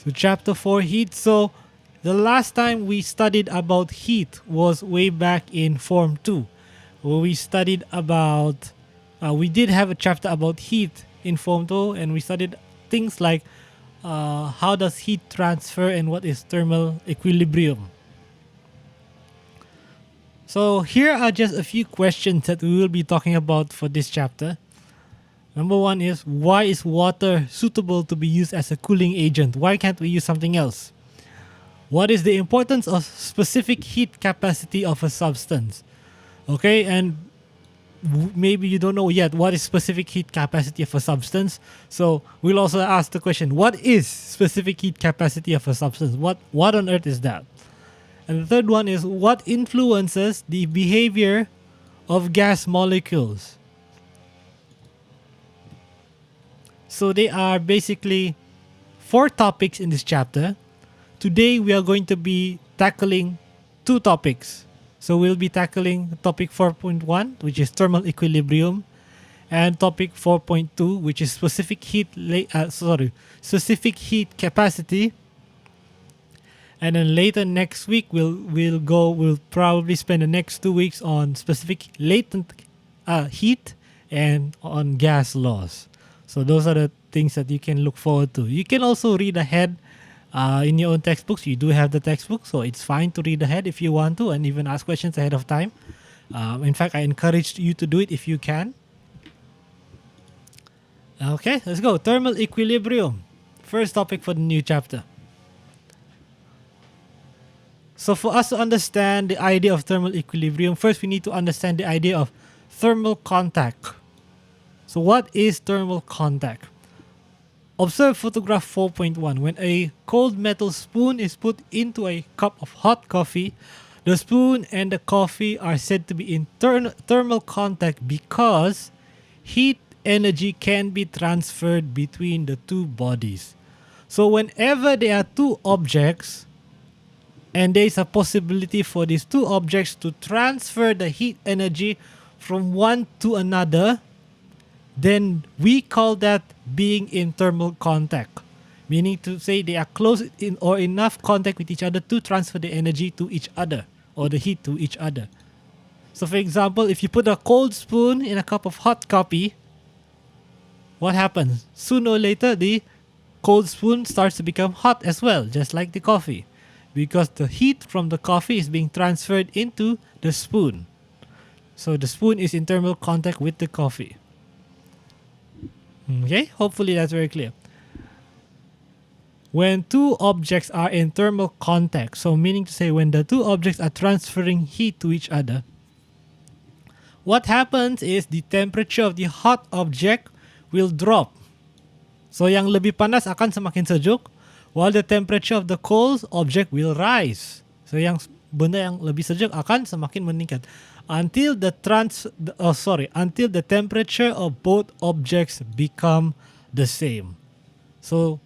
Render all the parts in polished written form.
So chapter 4, heat. So the last time we studied about heat was way back in Form 2, where we studied about, we did have a chapter about heat in Form 2, and we studied things like how does heat transfer and what is thermal equilibrium. So here are just a few questions that we will be talking about for this chapter. Number one is, why is water suitable to be used as a cooling agent? Why can't we use something else? What is the importance of specific heat capacity of a substance? Okay, and maybe you don't know yet what is specific heat capacity of a substance. So we'll also ask the question, what is specific heat capacity of a substance? What on earth is that? And the third one is, what influences the behavior of gas molecules? So they are basically 4 topics in this chapter. Today we are going to be tackling 2 topics. So we'll be tackling topic 4.1, which is thermal equilibrium, and topic 4.2, which is specific heat capacity. And then later next week we'll probably spend the next 2 weeks on specific latent heat and on gas laws. So those are the things that you can look forward to. You can also read ahead in your own textbooks. You do have the textbook, so it's fine to read ahead if you want to, and even ask questions ahead of time. In fact, I encourage you to do it if you can. Okay, let's go. Thermal equilibrium. First topic for the new chapter. So for us to understand the idea of thermal equilibrium, first we need to understand the idea of thermal contact. So what is thermal contact? Observe photograph 4.1. When a cold metal spoon is put into a cup of hot coffee, the spoon and the coffee are said to be in thermal contact because heat energy can be transferred between the two bodies. So whenever there are two objects, and there is a possibility for these two objects to transfer the heat energy from one to another, then we call that being in thermal contact. Meaning to say they are close in or enough contact with each other to transfer the energy to each other or the heat to each other. So for example, if you put a cold spoon in a cup of hot coffee, what happens? Sooner or later, the cold spoon starts to become hot as well, just like the coffee, because the heat from the coffee is being transferred into the spoon. So the spoon is in thermal contact with the coffee. Okay, hopefully that's very clear. When two objects are in thermal contact, so meaning to say when the two objects are transferring heat to each other, what happens is the temperature of the hot object will drop. So yang lebih panas akan semakin sejuk, while the temperature of the cold object will rise. So yang benda yang lebih sejuk akan semakin meningkat until the temperature of both objects become the same. So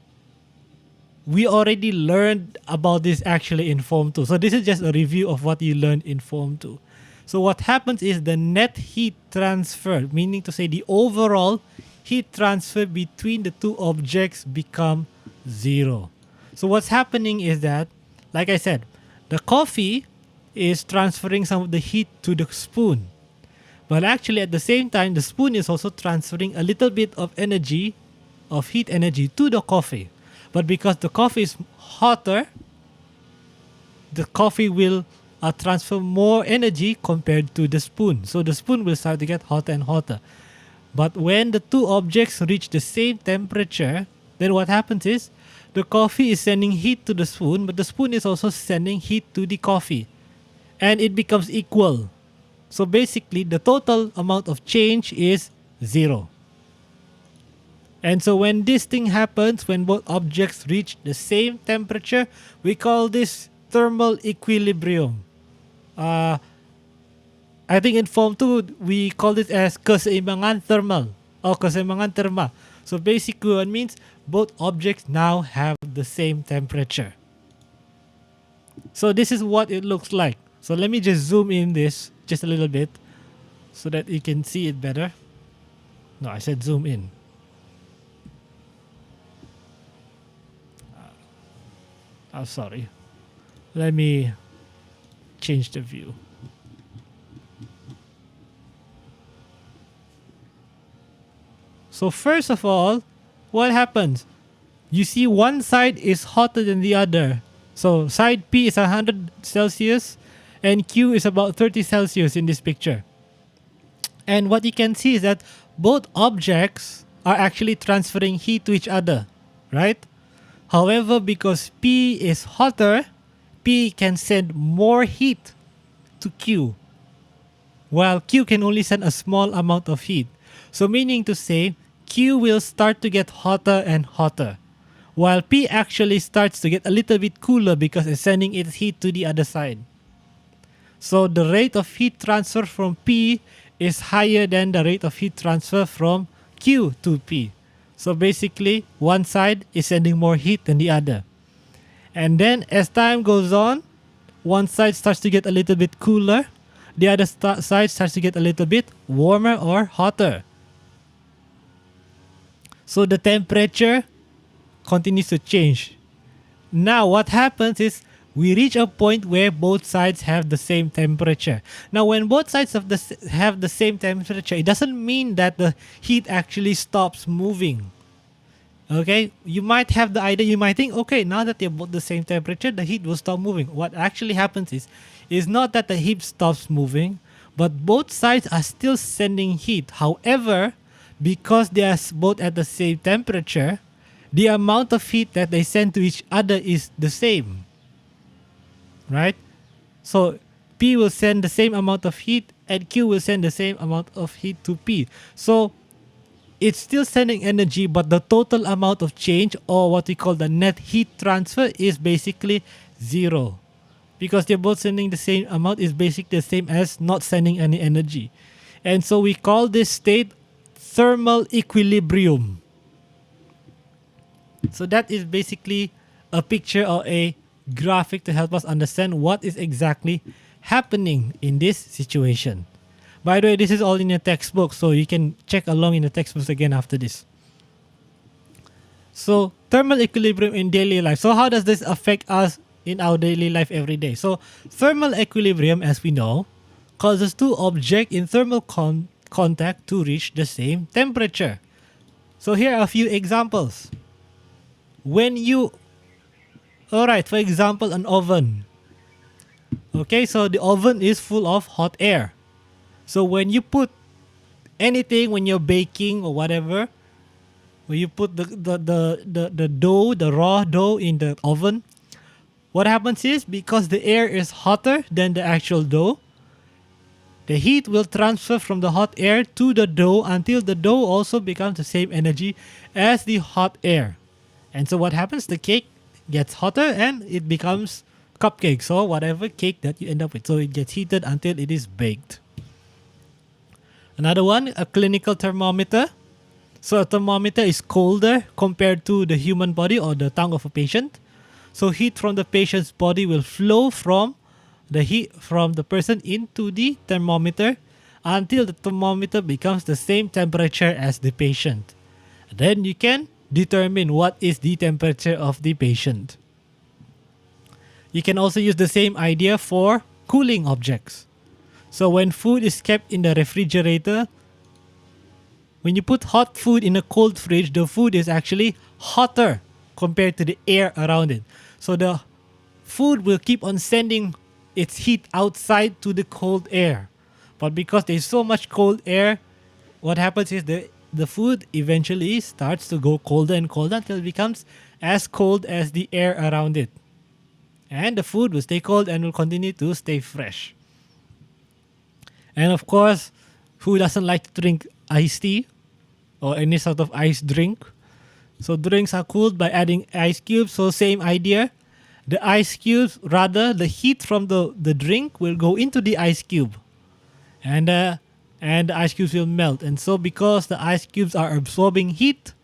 we already learned about this actually in Form 2. So this is just a review of what you learned in Form 2. So what happens is the net heat transfer, meaning to say the overall heat transfer between the two objects become 0. So what's happening is that, like I said, the coffee is transferring some of the heat to the spoon. But actually at the same time, the spoon is also transferring a little bit of energy, of heat energy to the coffee. But because the coffee is hotter, the coffee will transfer more energy compared to the spoon. So the spoon will start to get hotter and hotter. But when the two objects reach the same temperature, then what happens is the coffee is sending heat to the spoon, but the spoon is also sending heat to the coffee. And it becomes equal. So basically, the total amount of change is 0. And so when this thing happens, when both objects reach the same temperature, we call this thermal equilibrium. I think in Form 2, we call it as keseimbangan thermal or keseimbangan therma. So basically it means both objects now have the same temperature. So this is what it looks like. So let me just zoom in this just a little bit so that you can see it better. No, I said zoom in. Oh, sorry. Let me change the view. So first of all, what happens? You see one side is hotter than the other. So side P is 100 Celsius and Q is about 30 Celsius in this picture. And what you can see is that both objects are actually transferring heat to each other, right? However, because P is hotter, P can send more heat to Q, while Q can only send a small amount of heat. So meaning to say, Q will start to get hotter and hotter, while P actually starts to get a little bit cooler because it's sending its heat to the other side. So the rate of heat transfer from P is higher than the rate of heat transfer from Q to P. So basically, one side is sending more heat than the other. And then as time goes on, one side starts to get a little bit cooler, the other side starts to get a little bit warmer or hotter. So the temperature continues to change. Now what happens is we reach a point where both sides have the same temperature. Now when both sides have the same temperature, it doesn't mean that the heat actually stops moving. Okay, you might have the idea, you might think, okay, now that they're both the same temperature, the heat will stop moving. What actually happens is not that the heat stops moving, but both sides are still sending heat. However, because they are both at the same temperature, the amount of heat that they send to each other is the same, right? So P will send the same amount of heat and Q will send the same amount of heat to P. So it's still sending energy, but the total amount of change, or what we call the net heat transfer, is basically zero. Because they're both sending the same amount is basically the same as not sending any energy. And so we call this state thermal equilibrium. So that is basically a picture or a graphic to help us understand what is exactly happening in this situation. By the way, this is all in your textbook, so you can check along in the textbooks again after this. So thermal equilibrium in daily life. So how does this affect us in our daily life every day? So thermal equilibrium, as we know, causes two objects in thermal contact to reach the same temperature. So here are a few examples. Alright, for example, an oven. Okay, so the oven is full of hot air. So when you put anything, when you're baking or whatever, when you put the dough, the raw dough in the oven, what happens is because the air is hotter than the actual dough, the heat will transfer from the hot air to the dough until the dough also becomes the same energy as the hot air. And so what happens? The cake gets hotter and it becomes cupcakes or whatever cake that you end up with. So it gets heated until it is baked. Another one, a clinical thermometer. So a thermometer is colder compared to the human body or the tongue of a patient. So heat from the patient's body will flow from the heat from the person into the thermometer until the thermometer becomes the same temperature as the patient. Then you can determine what is the temperature of the patient. You can also use the same idea for cooling objects. So when food is kept in the refrigerator, when you put hot food in a cold fridge, the food is actually hotter compared to the air around it. So the food will keep on sending its heat outside to the cold air. But because there's so much cold air, what happens is the food eventually starts to go colder and colder until it becomes as cold as the air around it. And the food will stay cold and will continue to stay fresh. And of course, who doesn't like to drink iced tea or any sort of iced drink? So drinks are cooled by adding ice cubes. So same idea. The ice cubes, rather the heat from the drink will go into the ice cube. And the ice cubes will melt. And so because the ice cubes are absorbing heat,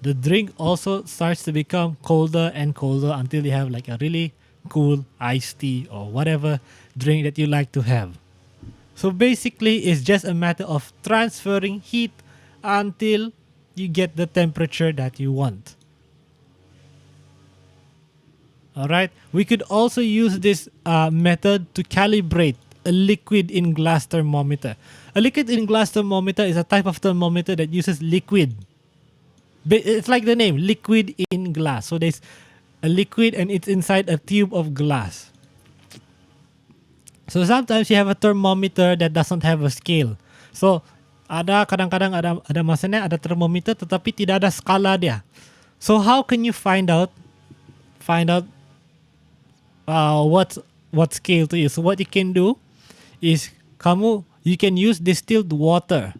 the drink also starts to become colder and colder until you have like a really cool iced tea or whatever drink that you like to have. So basically, it's just a matter of transferring heat until you get the temperature that you want. All right. We could also use this method to calibrate a liquid in glass thermometer. A liquid in glass thermometer is a type of thermometer that uses liquid. It's like the name, liquid in glass. So there's a liquid and it's inside a tube of glass. So sometimes you have a thermometer that doesn't have a scale. So kadang-kadang ada masanya ada thermometer tetapi tidak ada skala dia. So how can you find out what scale to use? So what you can do is you can use distilled water.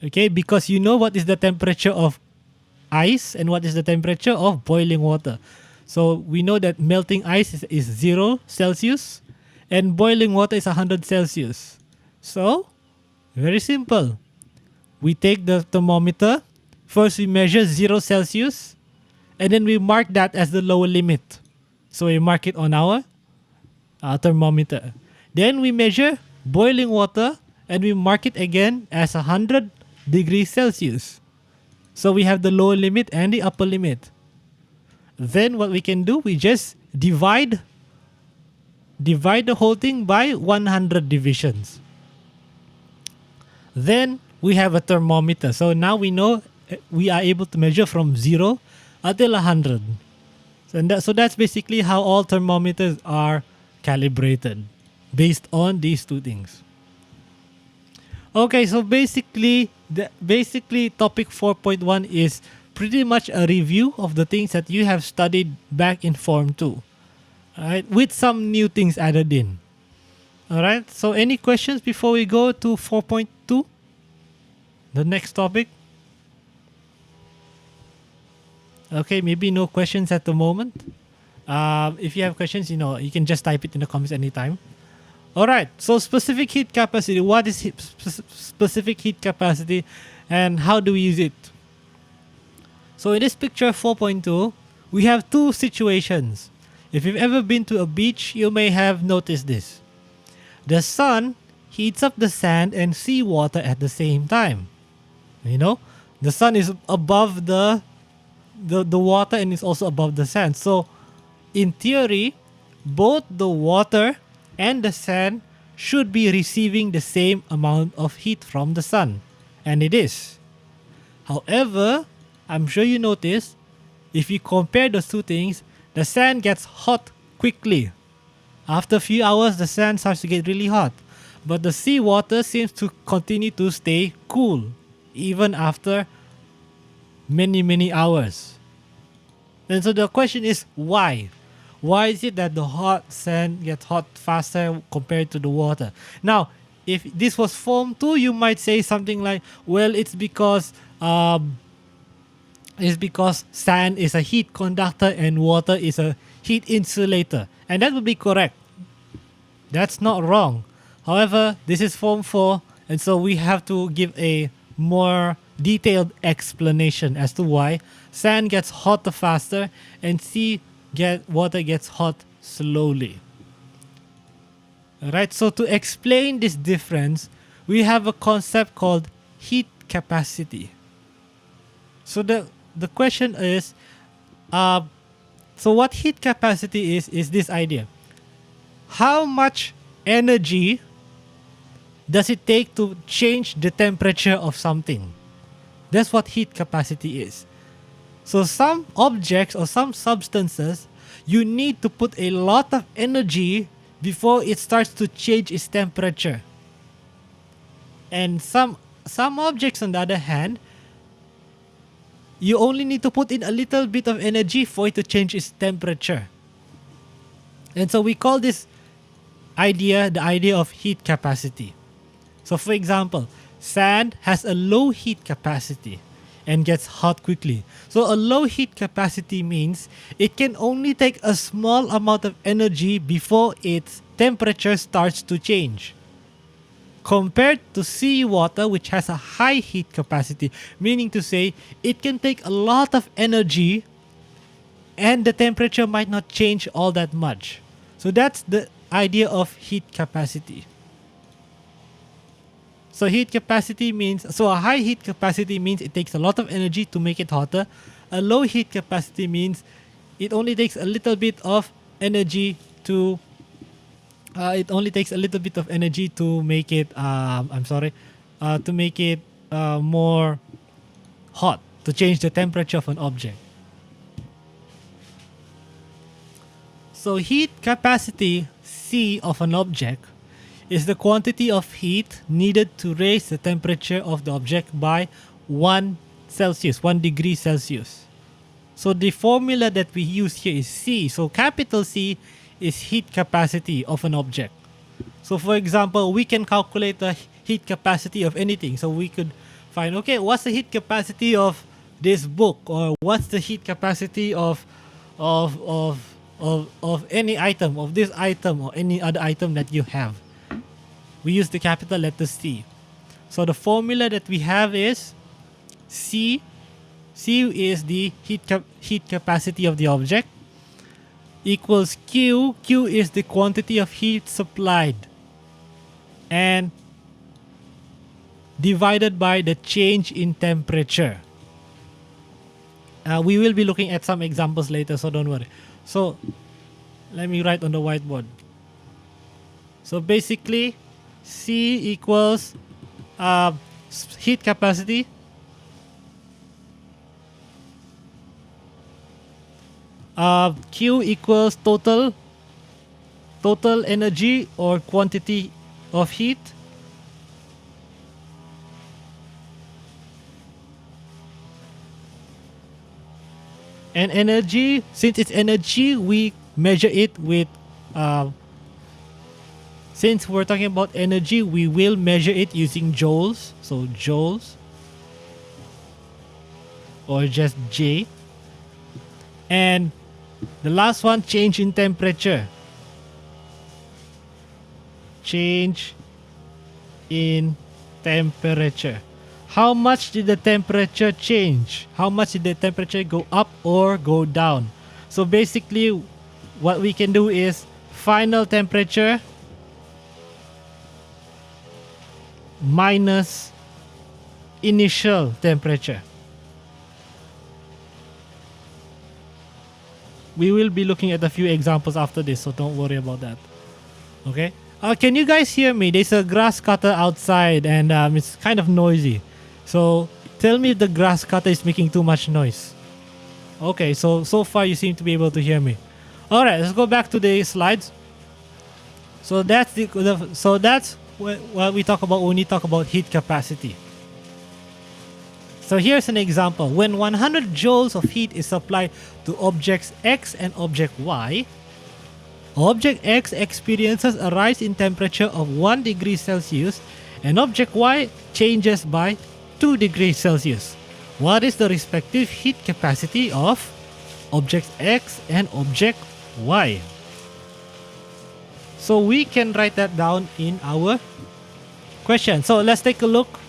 Okay, because you know what is the temperature of ice and what is the temperature of boiling water. So we know that melting ice is 0 Celsius and boiling water is 100 Celsius. So very simple. We take the thermometer. First we measure 0 Celsius and then we mark that as the lower limit. So we mark it on our thermometer. Then we measure boiling water and we mark it again as 100 degrees Celsius. So we have the lower limit and the upper limit. Then what we can do, we just divide the whole thing by 100 divisions. Then we have a thermometer. So now we know we are able to measure from 0 until 100. So that's basically how all thermometers are calibrated based on these two things. Okay, so basically topic 4.1 is pretty much a review of the things that you have studied back in Form 2. Alright, with some new things added in. Alright, so any questions before we go to 4.2? The next topic? Okay, maybe no questions at the moment. If you have questions, you can just type it in the comments anytime. Alright, so specific heat capacity. What is specific heat capacity and how do we use it? So in this picture 4.2, we have two situations. If you've ever been to a beach, you may have noticed this. The sun heats up the sand and seawater at the same time. The sun is above the water and is also above the sand. So in theory, both the water and the sand should be receiving the same amount of heat from the sun. And it is. However, I'm sure you notice, if you compare those two things, the sand gets hot quickly. After a few hours, the sand starts to get really hot. But the seawater seems to continue to stay cool, even after many, many hours. And so the question is, why? Why is it that the hot sand gets hot faster compared to the water? Now, if this was Form 2, you might say something like, well, it's because sand is a heat conductor and water is a heat insulator. And that would be correct. That's not wrong. However, this is Form 4, and so we have to give a more detailed explanation as to why sand gets hotter faster and water gets hot slowly. Alright, so to explain this difference, we have a concept called heat capacity. So the question is, so what heat capacity is this idea. How much energy does it take to change the temperature of something? That's what heat capacity is. So some objects or some substances, you need to put a lot of energy before it starts to change its temperature. And some objects, on the other hand, you only need to put in a little bit of energy for it to change its temperature. And so we call this idea the idea of heat capacity. So for example, sand has a low heat capacity and gets hot quickly. So a low heat capacity means it can only take a small amount of energy before its temperature starts to change. Compared to seawater, which has a high heat capacity, meaning to say it can take a lot of energy and the temperature might not change all that much. So that's the idea of heat capacity. So a high heat capacity means it takes a lot of energy to make it hotter. A low heat capacity means it only takes a little bit of energy to make it to make it more hot, to change the temperature of an object. So heat capacity C of an object is the quantity of heat needed to raise the temperature of the object by 1 degree Celsius. So the formula that we use here is C. So capital C is heat capacity of an object. So for example, we can calculate the heat capacity of anything. So we could find, okay, what's the heat capacity of this book, or what's the heat capacity of any item, of this item or any other item that you have. We use the capital letter C. So the formula that we have is C. C is the heat capacity of the object, equals Q. Q is the quantity of heat supplied, and divided by the change in temperature. We will be looking at some examples later, so don't worry. So let me write on the whiteboard. So basically, C equals heat capacity Q equals total energy or quantity of heat, and energy, since it's energy, we measure it with since we're talking about energy, we will measure it using joules. So joules, or just J. And the last one, change in temperature. Change in temperature. How much did the temperature change? How much did the temperature go up or go down? So basically, what we can do is final temperature minus initial temperature. We will be looking at a few examples after this, so don't worry about that. Okay? Can you guys hear me? There's a grass cutter outside and it's kind of noisy. So tell me if the grass cutter is making too much noise. Okay, so far you seem to be able to hear me. All right, let's go back to the slides. So that's what we talk about when we talk about heat capacity. So here's an example. When 100 joules of heat is supplied to objects X and object Y, object X experiences a rise in temperature of 1 degree Celsius and object Y changes by 2 degrees Celsius. What is the respective heat capacity of object X and object Y? So we can write that down in our question. So let's take a look.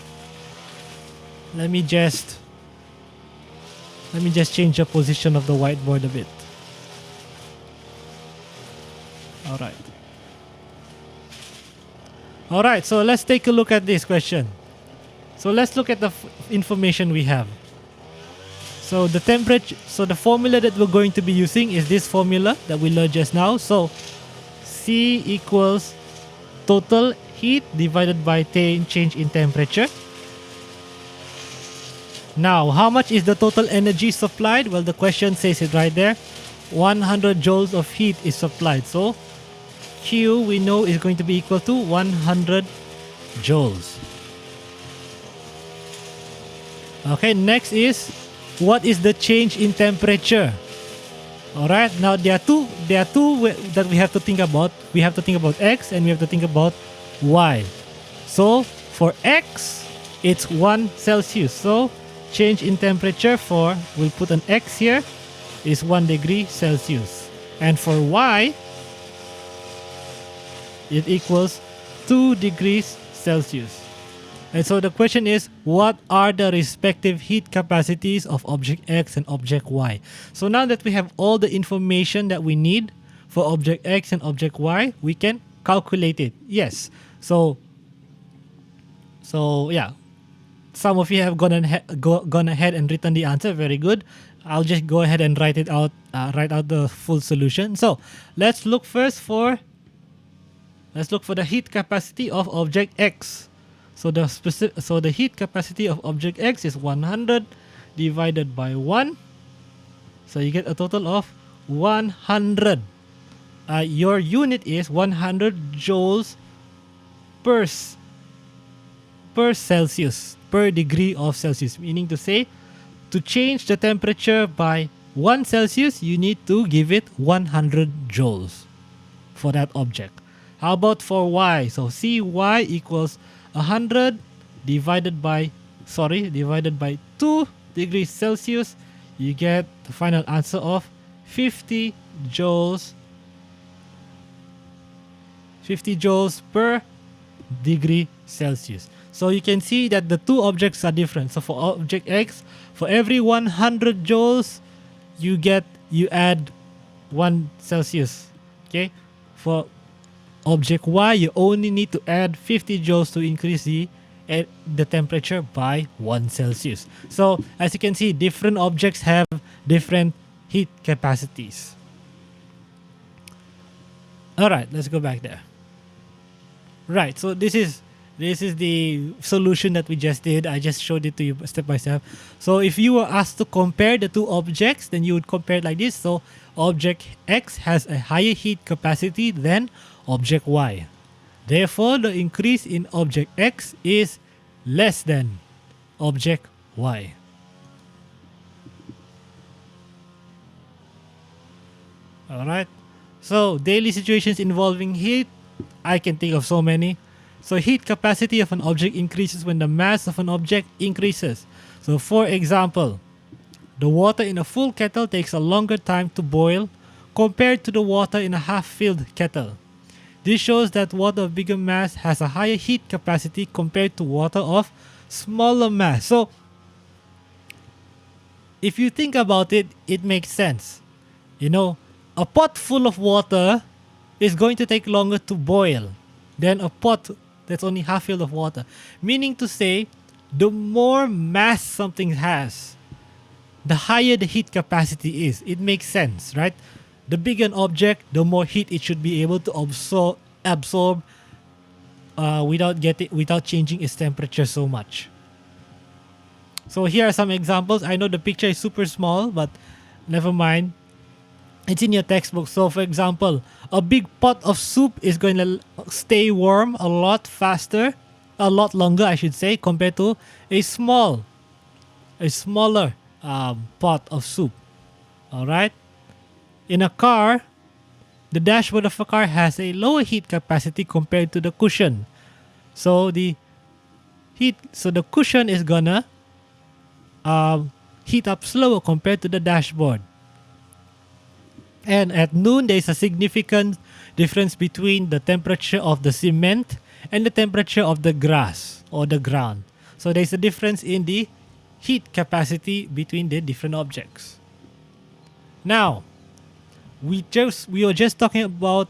Let me just change the position of the whiteboard a bit. All right, so let's take a look at this question. So let's look at the information we have. So the temperature, so the formula that we're going to be using is this formula that we learned just now. So C equals total heat divided by change in temperature. Now, how much is the total energy supplied? Well, the question says it right there. 100 joules of heat is supplied. So Q, we know, is going to be equal to 100 joules. Okay, next is, what is the change in temperature? Alright, now there are two that we have to think about. We have to think about X and we have to think about Y. So for X, it's 1 Celsius. So change in temperature for, we'll put an X here, is 1 degree Celsius. And for Y, it equals 2 degrees Celsius. And so the question is, what are the respective heat capacities of object X and object Y? So now that we have all the information that we need for object X and object Y, we can calculate it. Yes. So yeah. Some of you have gone ahead and written the answer. Very good. I'll just go ahead and write it out. Write out the full solution. So let's look first for the heat capacity of object X. So the heat capacity of object X is 100 divided by 1. So you get a total of 100. Your unit is 100 joules per Celsius, per degree of Celsius. Meaning to say, to change the temperature by 1 Celsius, you need to give it 100 joules for that object. How about for Y? So Cy equals 100 divided by 2 degrees Celsius. You get the final answer of 50 joules per degree Celsius. So you can see that the two objects are different. So for object X, for every 100 joules, you add 1 Celsius. Okay. For object Y, you only need to add 50 joules to increase the temperature by 1 Celsius. So as you can see, different objects have different heat capacities. All right, let's go back there. Right, so this is the solution that we just did. I just showed it to you step by step. So if you were asked to compare the two objects, then you would compare it like this. So object X has a higher heat capacity than object Y. Therefore, the increase in object X is less than object Y. Alright, so daily situations involving heat, I can think of so many. So heat capacity of an object increases when the mass of an object increases. So for example, the water in a full kettle takes a longer time to boil compared to the water in a half-filled kettle. This shows that water of bigger mass has a higher heat capacity compared to water of smaller mass. So if you think about it, it makes sense. You know, a pot full of water is going to take longer to boil than a pot that's only half filled of water. Meaning to say, the more mass something has, the higher the heat capacity is. It makes sense, right? The bigger an object, the more heat it should be able to absorb without changing its temperature so much. So here are some examples. I know the picture is super small, but never mind. It's in your textbook. So for example, a big pot of soup is going to stay warm a lot longer, I should say, compared to a smaller pot of soup. All right. In a car, the dashboard of a car has a lower heat capacity compared to the cushion. So the cushion is gonna heat up slower compared to the dashboard. And at noon, there is a significant difference between the temperature of the cement and the temperature of the grass or the ground. So there is a difference in the heat capacity between the different objects. Now, we were just talking about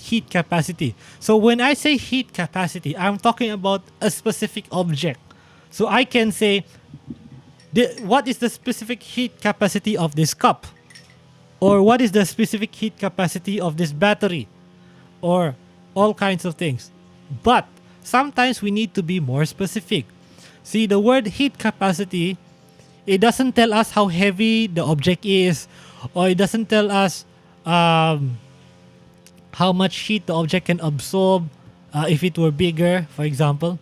heat capacity. So when I say heat capacity, I'm talking about a specific object. So I can say, what is the specific heat capacity of this cup? Or what is the specific heat capacity of this battery? Or all kinds of things. But sometimes we need to be more specific. See, the word heat capacity, it doesn't tell us how heavy the object is, or it doesn't tell us how much heat the object can absorb if it were bigger, for example.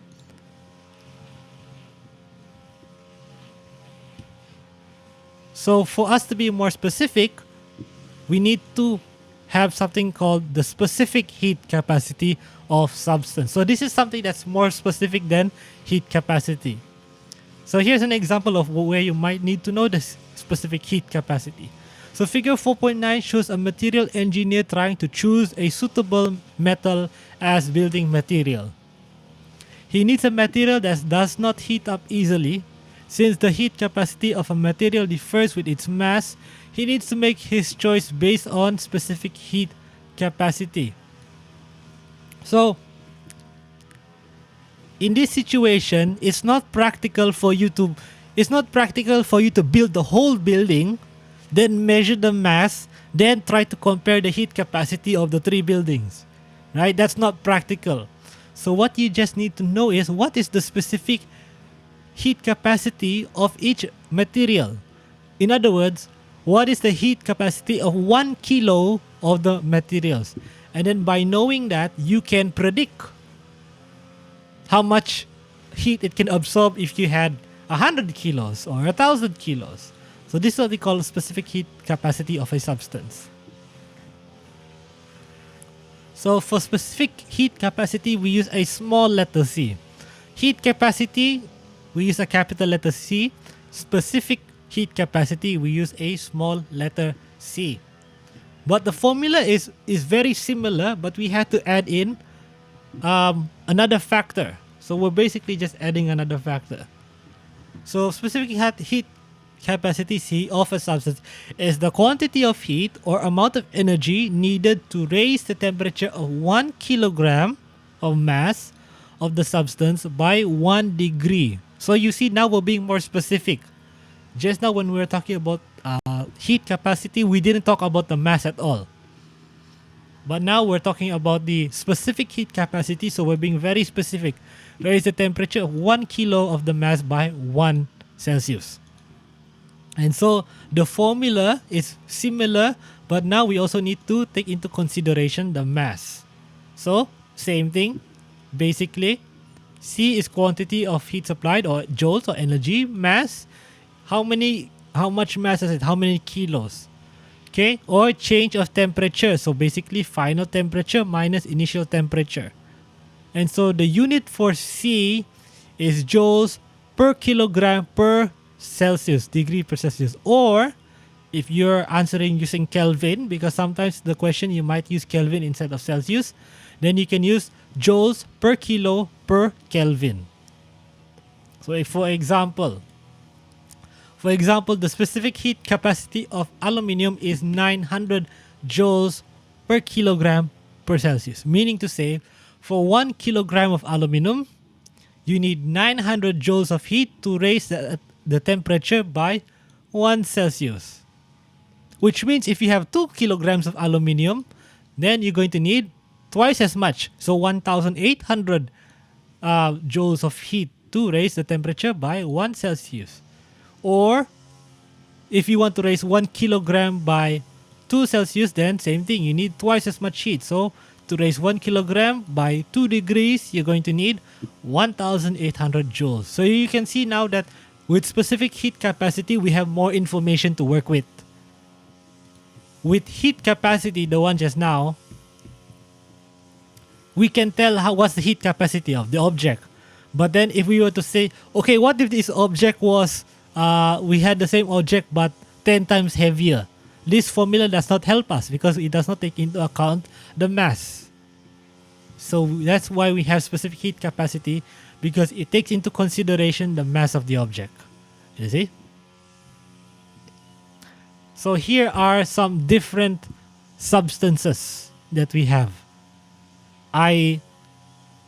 So for us to be more specific, we need to have something called the specific heat capacity of substance. So this is something that's more specific than heat capacity. So here's an example of where you might need to know the specific heat capacity. So figure 4.9 shows a material engineer trying to choose a suitable metal as building material. He needs a material that does not heat up easily. Since the heat capacity of a material differs with its mass, he needs to make his choice based on specific heat capacity. So, in this situation, it's not practical for you to It's not practical for you to build the whole building, then measure the mass, then try to compare the heat capacity of the three buildings. Right? That's not practical. So what you just need to know is what is the specific heat capacity of each material. In other words, what is the heat capacity of 1 kilo of the materials? And then by knowing that, you can predict how much heat it can absorb if you had 100 kilos or 1,000 kilos. So this is what we call specific heat capacity of a substance. So for specific heat capacity, we use a small letter C. Heat capacity, we use a capital letter C. Specific heat capacity, we use a small letter C. But the formula is very similar, but we had to add in another factor. So we're basically just adding another factor. So specific heat capacity C of a substance is the quantity of heat or amount of energy needed to raise the temperature of 1 kilogram of mass of the substance by 1 degree. So you see, now we're being more specific. Just now when we were talking about heat capacity, we didn't talk about the mass at all. But now we're talking about the specific heat capacity, so we're being very specific. Raise the temperature of 1 kilo of the mass by 1 Celsius. And so the formula is similar, but now we also need to take into consideration the mass. So same thing, basically, C is quantity of heat supplied or joules or energy. Mass, how much mass is it? How many kilos? Okay, or change of temperature. So basically final temperature minus initial temperature. And so the unit for C is joules per kilogram per Celsius, degree per Celsius. Or if you're answering using Kelvin, because sometimes the question you might use Kelvin instead of Celsius, then you can use joules per kilo per Kelvin. So if for example, the specific heat capacity of aluminium is 900 joules per kilogram per Celsius. Meaning to say, for 1 kilogram of aluminum, you need 900 joules of heat to raise the temperature by 1 Celsius. Which means if you have 2 kilograms of aluminium, then you're going to need twice as much. So 1,800 joules of heat to raise the temperature by 1 Celsius. Or if you want to raise 1 kilogram by 2 Celsius, then same thing, you need twice as much heat. So to raise 1 kilogram by 2 degrees, you're going to need 1,800 joules. So you can see now that with specific heat capacity, we have more information to work with. With heat capacity, the one just now, we can tell what's the heat capacity of the object. But then if we were to say, okay, what if this object was we had the same object but 10 times heavier? This formula does not help us because it does not take into account the mass. So that's why we have specific heat capacity, because it takes into consideration the mass of the object. You see? So here are some different substances that we have. I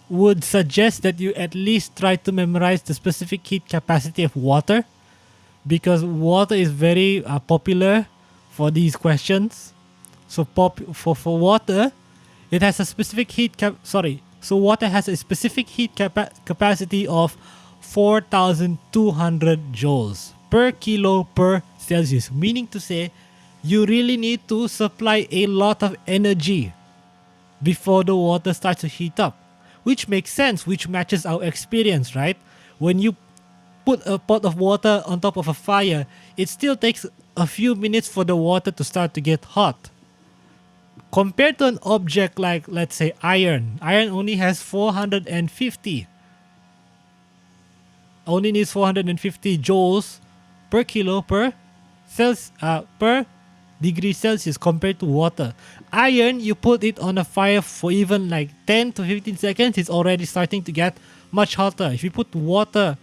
would suggest that you at least try to memorize the specific heat capacity of water, because water is very popular for these questions. So for water, it has a specific so water has a specific heat capacity of 4,200 joules per kilo per Celsius. Meaning to say, you really need to supply a lot of energy before the water starts to heat up. Which makes sense, which matches our experience, right? When you put a pot of water on top of a fire, it still takes a few minutes for the water to start to get hot. Compared to an object like, let's say, iron. Iron only has 450. Only needs 450 joules per kilo per degree Celsius compared to water. Iron, you put it on a fire for even like 10 to 15 seconds, it's already starting to get much hotter. If you put water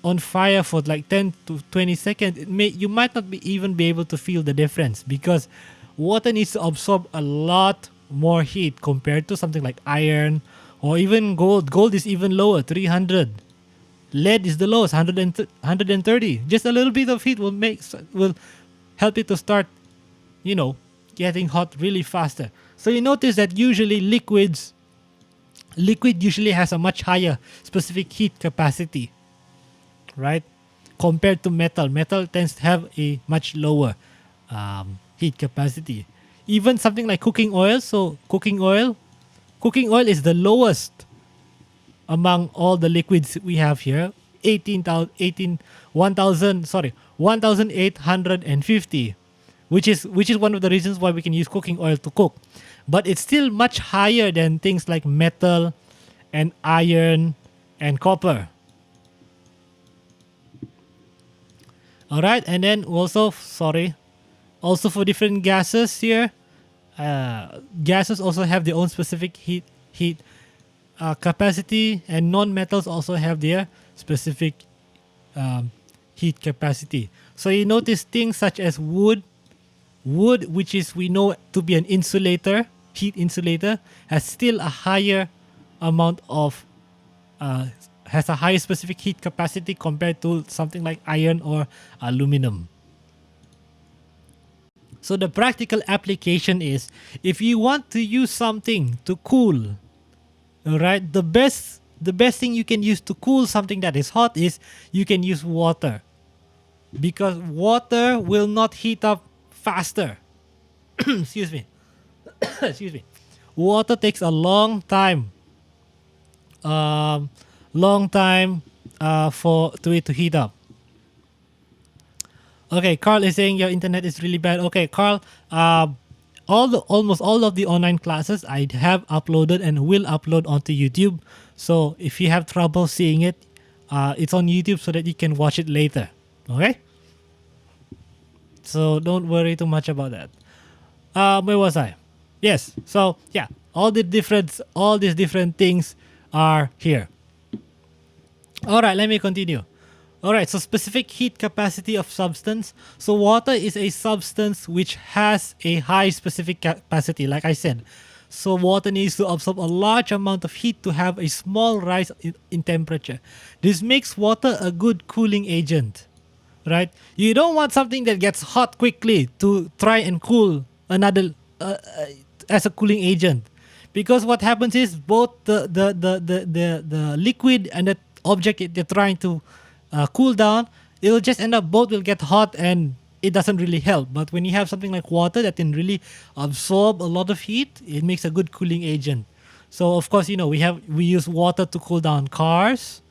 on fire for like 10 to 20 seconds, you might not even be able to feel the difference, because water needs to absorb a lot more heat compared to something like iron or even gold. Gold is even lower, 300. Lead is the lowest, 130. Just a little bit of heat will help it to start, getting hot really faster. So you notice that usually liquid usually has a much higher specific heat capacity, right? Compared to metal. Metal tends to have a much lower heat capacity. Even something like cooking oil. So cooking oil is the lowest among all the liquids we have here. 1850, which is one of the reasons why we can use cooking oil to cook. But it's still much higher than things like metal and iron and copper. All right, and then also for different gases here, gases also have their own specific heat capacity, and non-metals also have their specific heat capacity. So you notice things such as wood, which is we know to be an insulator, heat insulator, has still a higher amount of has a higher specific heat capacity compared to something like iron or aluminum. So the practical application is, if you want to use something to cool, all right, the best thing you can use to cool something that is hot is you can use water, because water will not heat up faster. Excuse me. Excuse me. Water takes a long time. For it to heat up. Okay, Carl is saying your internet is really bad. Okay, Carl, almost all of the online classes I have uploaded and will upload onto YouTube. So if you have trouble seeing it, it's on YouTube so that you can watch it later. Okay? So don't worry too much about that. Where was I? Yes. So yeah, all these different things are here. All right, let me continue. All right, so specific heat capacity of substance. So water is a substance which has a high specific capacity, like I said. So water needs to absorb a large amount of heat to have a small rise in temperature. This makes water a good cooling agent, right? You don't want something that gets hot quickly to try and cool another as a cooling agent, because what happens is both the liquid and the object they're trying to cool down, it'll just end up both will get hot and it doesn't really help. But when you have something like water that can really absorb a lot of heat, it makes a good cooling agent. So of course, we use water to cool down cars,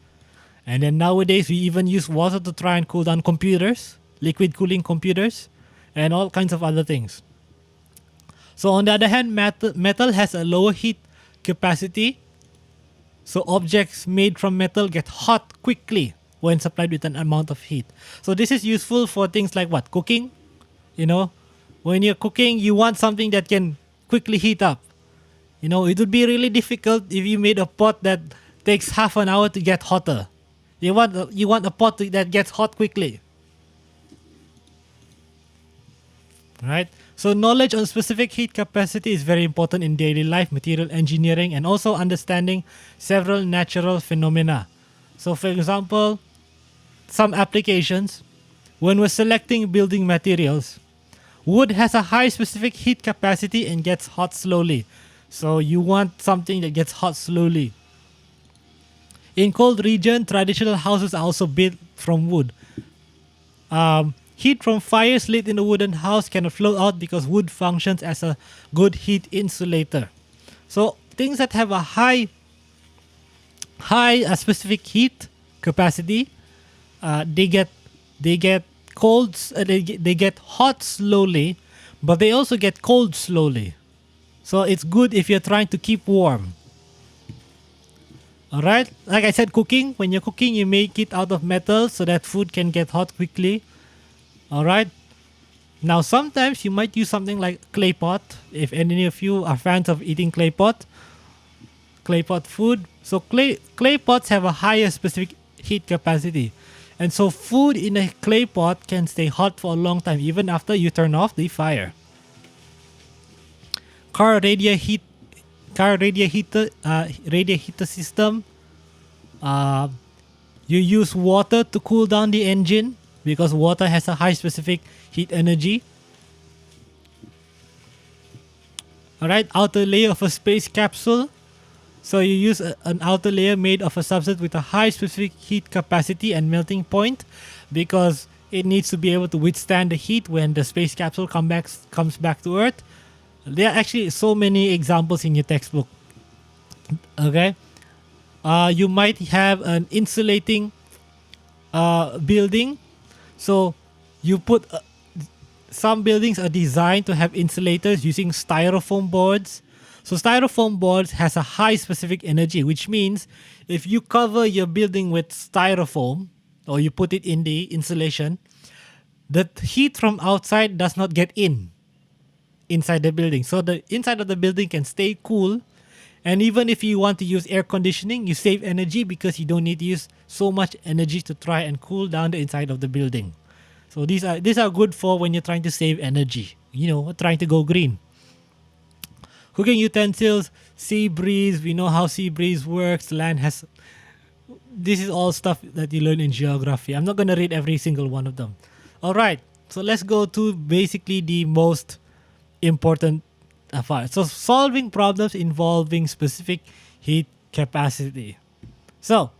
and then nowadays we even use water to try and cool down computers, liquid cooling computers, and all kinds of other things. So on the other hand, metal has a lower heat capacity. So objects made from metal get hot quickly when supplied with an amount of heat. So this is useful for things like what? Cooking. When you're cooking, you want something that can quickly heat up. It would be really difficult if you made a pot that takes half an hour to get hotter. You want a pot that gets hot quickly. Right? So knowledge on specific heat capacity is very important in daily life, material engineering, and also understanding several natural phenomena. So for example, some applications, when we're selecting building materials, wood has a high specific heat capacity and gets hot slowly. So you want something that gets hot slowly. In cold region, traditional houses are also built from wood. Heat from fires lit in a wooden house cannot flow out because wood functions as a good heat insulator. So things that have a high specific heat capacity, they get cold, they get hot slowly, but they also get cold slowly. So it's good if you're trying to keep warm. All right, like I said, cooking. When you're cooking, you make it out of metal so that food can get hot quickly. All right. Now, sometimes you might use something like clay pot. If any of you are fans of eating clay pot food. So clay pots have a higher specific heat capacity. And so food in a clay pot can stay hot for a long time, even after you turn off the fire. Car radiator heater system You use water to cool down the engine because water has a high specific heat energy. Alright, outer layer of a space capsule. So you use an outer layer made of a substance with a high specific heat capacity and melting point because it needs to be able to withstand the heat when the space capsule comes back to Earth. There are actually so many examples in your textbook. Okay, you might have an insulating building. So you put some buildings are designed to have insulators using styrofoam boards. So styrofoam boards has a high specific energy, which means if you cover your building with styrofoam or you put it in the insulation, the heat from outside does not get inside the building. So the inside of the building can stay cool. And even if you want to use air conditioning, you save energy because you don't need to use so much energy to try and cool down the inside of the building. So these are good for when you're trying to save energy, trying to go green. Cooking utensils, sea breeze, we know how sea breeze works, land has... This is all stuff that you learn in geography. I'm not going to read every single one of them. Alright, so let's go to basically the most important part. So solving problems involving specific heat capacity. So,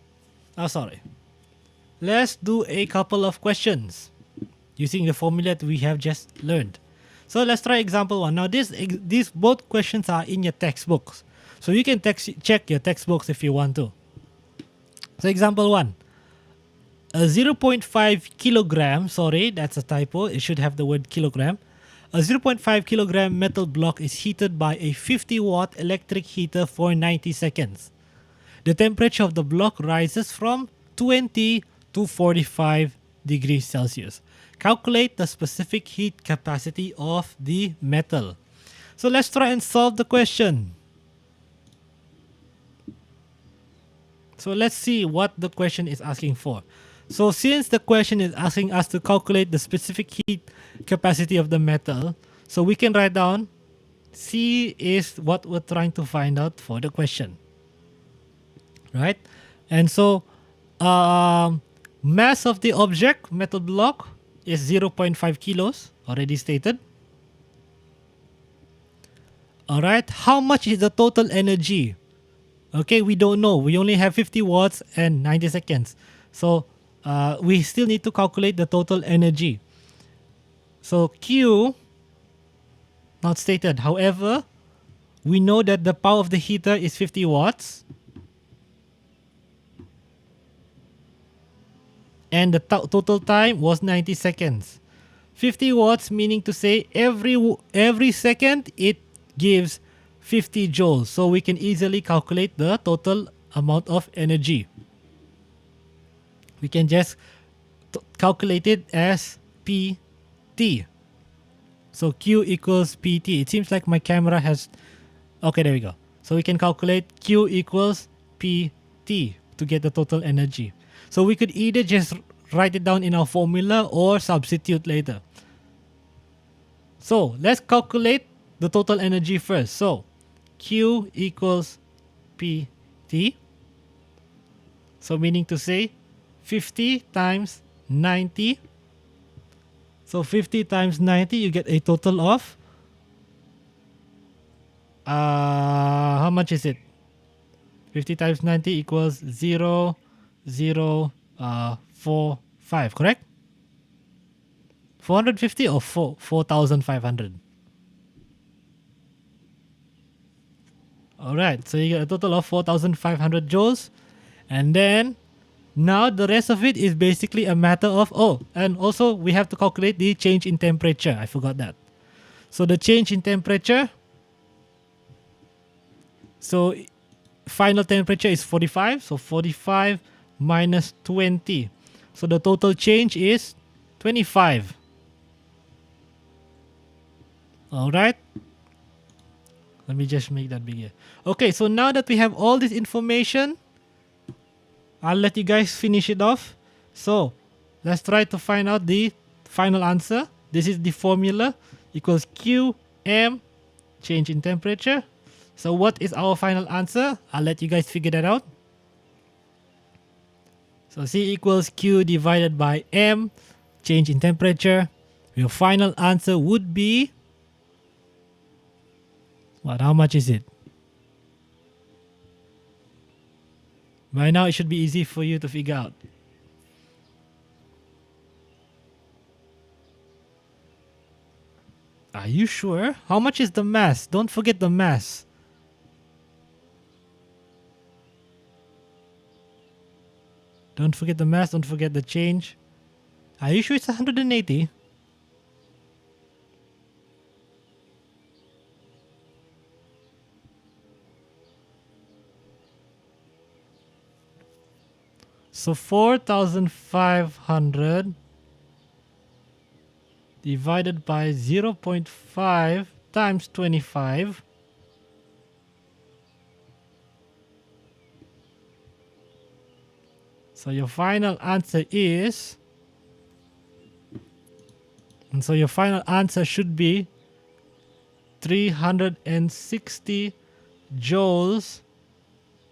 let's do a couple of questions using the formula that we have just learned. So let's try example 1. Now these both questions are in your textbooks. So you can check your textbooks if you want to. So example 1. A 0.5 kilogram, sorry, that's a typo. It should have the word kilogram. A 0.5 kilogram metal block is heated by a 50 watt electric heater for 90 seconds. The temperature of the block rises from 20 to 45 degrees Celsius. Calculate the specific heat capacity of the metal. So let's try and solve the question. So let's see what the question is asking for. So since the question is asking us to calculate the specific heat capacity of the metal, so we can write down C is what we're trying to find out for the question. Right? And so mass of the object, metal block, is 0.5 kilos, already stated. Alright, how much is the total energy? Okay, we don't know. We only have 50 watts and 90 seconds. So we still need to calculate the total energy. So Q, not stated. However, we know that the power of the heater is 50 watts. And the total time was 90 seconds. 50 watts meaning to say every second it gives 50 joules. So we can easily calculate the total amount of energy. We can just calculate it as PT. So Q equals PT. It seems like my camera has... Okay, there we go. So we can calculate Q equals PT to get the total energy. So we could either just write it down in our formula or substitute later. So let's calculate the total energy first. So Q equals PT. So meaning to say 50 times 90. So 50 times 90, you get a total of... how much is it? 50 times 90 equals 0, 0, 4, 5, correct? 450 or 4,500? Alright, so you get a total of 4,500 joules. And then, now the rest of it is basically a matter of... Oh, and also we have to calculate the change in temperature. I forgot that. So the change in temperature... So final temperature is 45. So 45 minus 20. So the total change is 25. Alright. Let me just make that bigger. Okay, so now that we have all this information, I'll let you guys finish it off. So let's try to find out the final answer. This is the formula equals QM, change in temperature. So what is our final answer? I'll let you guys figure that out. So C equals Q divided by M, change in temperature. Your final answer would be, what? How much is it? By now, it should be easy for you to figure out. Are you sure? How much is the mass? Don't forget the mass. Don't forget the mass. Don't forget the change. Are you sure it's 180? So 4,500 divided by 0.5 times 25. So your final answer is, and so your final answer should be 360 joules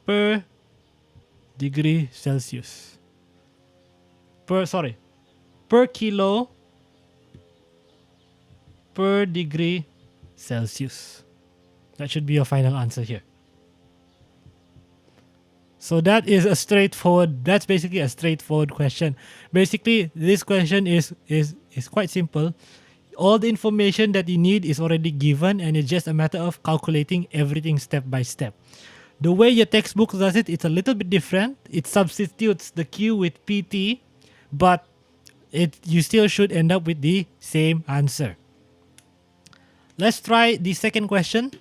per degree Celsius. Per kilo per degree Celsius. That should be your final answer here. So that's basically a straightforward question. Basically, this question is quite simple. All the information that you need is already given, and it's just a matter of calculating everything step by step. The way your textbook does it, it's a little bit different. It substitutes the Q with PT, but you still should end up with the same answer. Let's try the second question.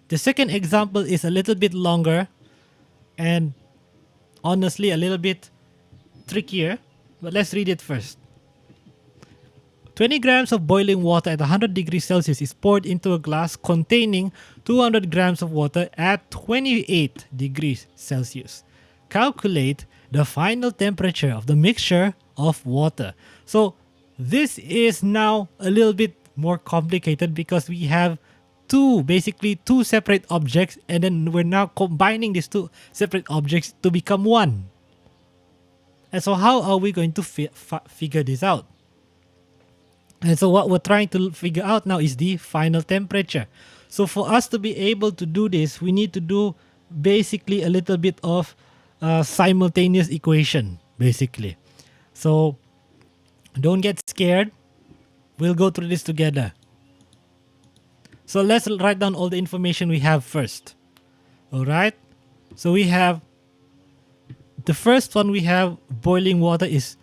The second example is a little bit longer and honestly a little bit trickier, but let's read it first. 20 grams of boiling water at 100 degrees Celsius is poured into a glass containing 200 grams of water at 28 degrees Celsius. Calculate the final temperature of the mixture of water. So this is now a little bit more complicated because we have two separate objects, and then we're now combining these two separate objects to become one. And so how are we going to figure this out? And so what we're trying to figure out now is the final temperature. So for us to be able to do this, we need to do basically a little bit of simultaneous equation, basically. So don't get scared. We'll go through this together. So let's write down all the information we have first. All right. So we have the first one, we have boiling water is,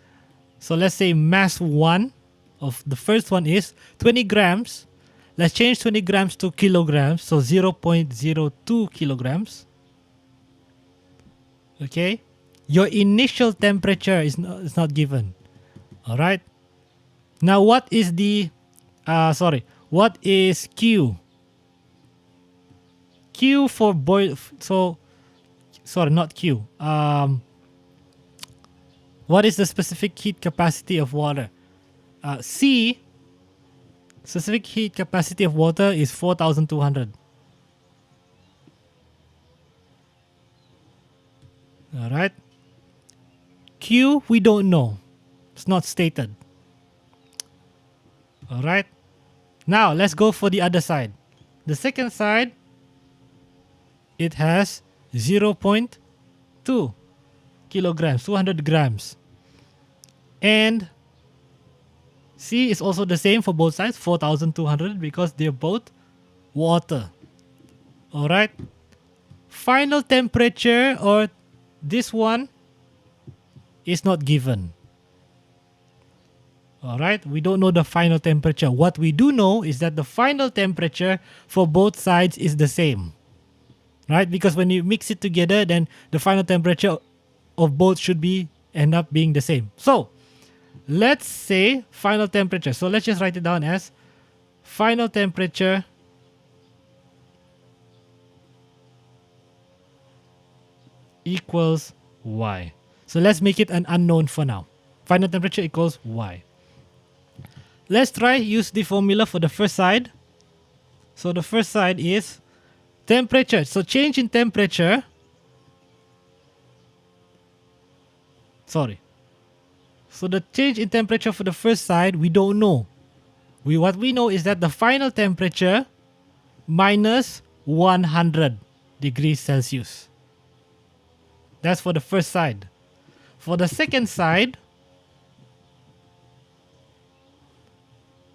so let's say mass 1 of the first one is 20 grams. Let's change 20 grams to kilograms. So 0.02 kilograms. Okay. Your initial temperature is not given. All right. Now what is what is Q? Q for not Q. What is the specific heat capacity of water? C, specific heat capacity of water is 4,200. All right. Q, we don't know. It's not stated. All right. Now let's go for the other side. The second side, it has 0.2 kilograms, 200 grams. And C is also the same for both sides, 4,200, because they're both water. All right. Final temperature, or this one, is not given. All right. We don't know the final temperature. What we do know is that the final temperature for both sides is the same. Right? Because when you mix it together, then the final temperature of both should end up being the same. So let's say final temperature. So let's just write it down as final temperature equals Y. So let's make it an unknown for now. Final temperature equals Y. Let's use the formula for the first side. So the first side is temperature. So change in temperature Sorry. So the change in temperature for the first side, we don't know. What we know is that the final temperature minus 100 degrees Celsius. That's for the first side. For the second side,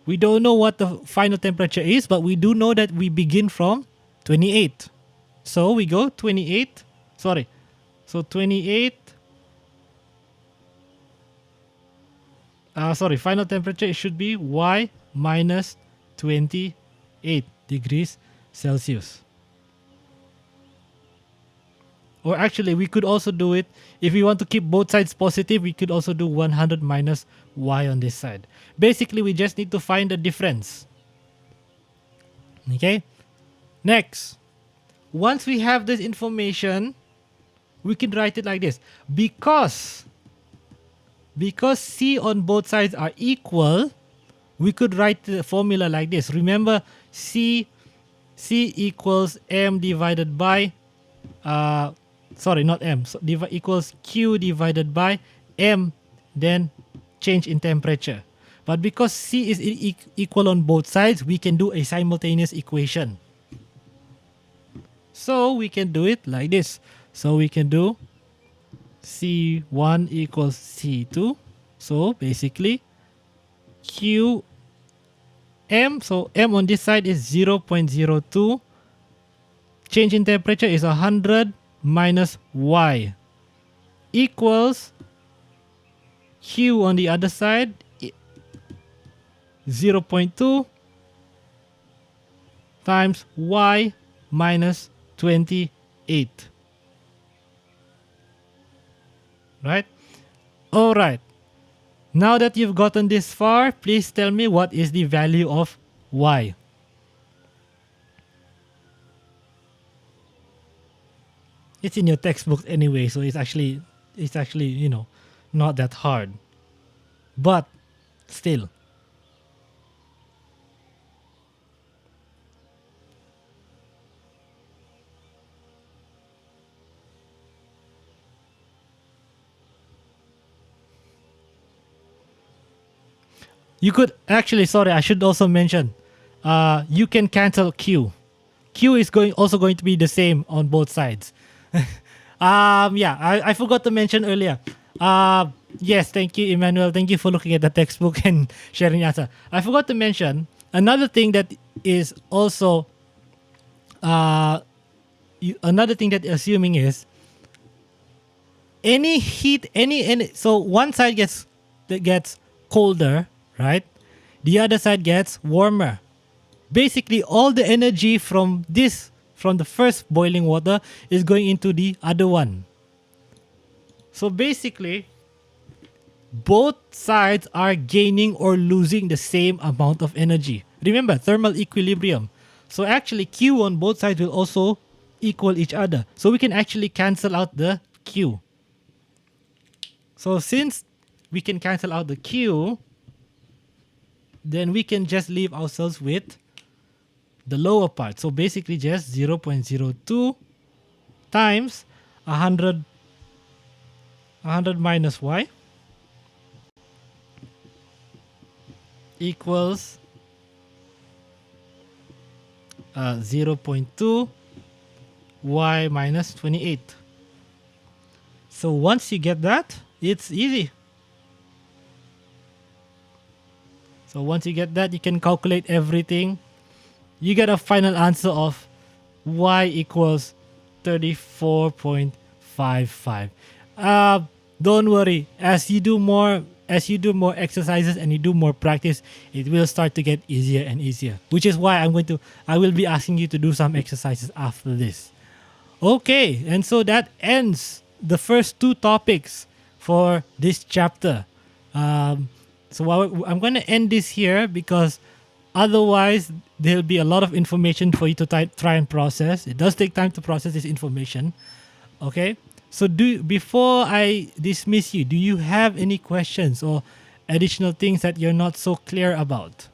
we don't know what the final temperature is, but we do know that we begin from 28. So we go 28. Sorry. So 28. Final temperature, it should be Y minus 28 degrees Celsius. Or actually, we could also do it, if we want to keep both sides positive, we could also do 100 minus Y on this side. Basically, we just need to find the difference. Okay? Next, once we have this information, we can write it like this. Because C on both sides are equal, we could write the formula like this. Remember, C equals M divided by, not M, equals Q divided by M, then change in temperature. But because C is equal on both sides, we can do a simultaneous equation. So we can do it like this. So we can do C1 equals C2. So basically, M on this side is 0.02. Change in temperature is 100 minus Y equals Q on the other side, 0.2 times Y minus 28. Right? Alright. Now that you've gotten this far, please tell me what is the value of Y. It's in your textbook anyway, so it's actually, not that hard. But still. You could actually, I should also mention, you can cancel Q. Q is also going to be the same on both sides. I forgot to mention earlier. Yes, thank you, Emmanuel. Thank you for looking at the textbook and sharing the answer. I forgot to mention another thing that is also another thing that assuming is any heat, so one side gets colder, right? The other side gets warmer. Basically, all the energy from the first boiling water is going into the other one. So basically, both sides are gaining or losing the same amount of energy. Remember, thermal equilibrium. So actually, Q on both sides will also equal each other. So we can actually cancel out the Q. So since we can cancel out the Q, then we can just leave ourselves with the lower part. So basically just 0.02 times 100 minus Y equals 0.2 Y minus 28. So once you get that, it's easy. So once you get that, you can calculate everything. You get a final answer of Y equals 34.55. Don't worry. As you do more exercises and you do more practice, it will start to get easier and easier. Which is why I will be asking you to do some exercises after this. Okay, and so that ends the first two topics for this chapter. So I'm going to end this here because otherwise there'll be a lot of information for you to try and process. It does take time to process this information. Okay, so before I dismiss you, do you have any questions or additional things that you're not so clear about?